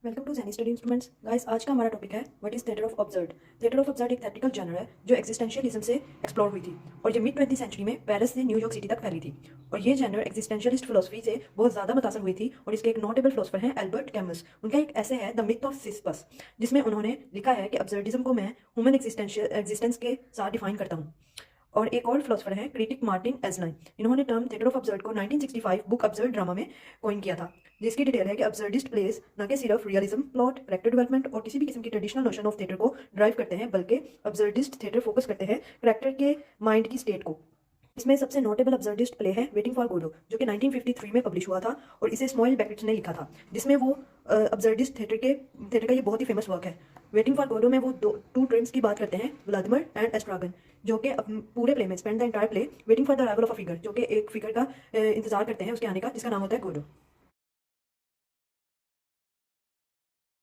Welcome to Zeni study instruments guys. आज का हमारा टॉपिक है what is theatre of absurd. Theatre of absurd एक थेट्रिकल जनर है जो एक्जिस्टेंशियलिज्म से एक्सप्लोर हुई थी और ये मिड 20th सेंचुरी में पेरिस से न्यूयॉर्क सिटी तक फैली थी। और ये जनर एक्जिस्टेंशियलिस्ट फिलोसफी से बहुत ज़्यादा मुतासर हुई थी और इसके एक नोटेबल फिलोसफर हैं एल्बर्ट कैमस। उनका एक ऐसे है द मिथ ऑफ सिसिफस, जिसमें उन्होंने लिखा है कि अब्सर्डिज्म को मैं ह्यूमन एग्जिस्टेंस के साथ डिफाइन करता हूँ। और एक और फिलोसफर है क्रिटिक मार्टिन एजलाइन। इन्होंने टर्म थिएटर ऑफ अब्सर्ड को 1965 बुक अब्सर्ड ड्रामा में कॉइन किया था, जिसकी डिटेल है कि अब्सर्डिस्ट प्लेस न कि सिर्फ रियलिज्म, प्लॉट, कैरेक्टर डेवलपमेंट और किसी भी किस्म की ट्रेडिशनल नोशन ऑफ थिएटर को ड्राइव करते हैं, बल्कि अब्सर्डिस्ट थिएटर फोकस करते हैं कैरेक्टर के माइंड की स्टेट को। इसमें सबसे नोटेबल अब्सर्डिस्ट प्ले है वेटिंग फॉर गोडो, जो कि 1953 में पब्लिश हुआ था और इसे स्मॉइल बेकेट ने लिखा था, जिसमें वो अब्सर्डिस्ट थिएटर का ये बहुत ही फेमस वर्क है। वेटिंग फॉर गोडो में वो टू ट्रेंड्स की बात करते हैं, व्लादिमिर एंड एस्ट्रागन, जो कि पूरे प्ले में spend the entire play waiting for the arrival of a figure, जो कि एक फिगर का इंतजार करते हैं उसके आने का, जिसका नाम होता है गोडो।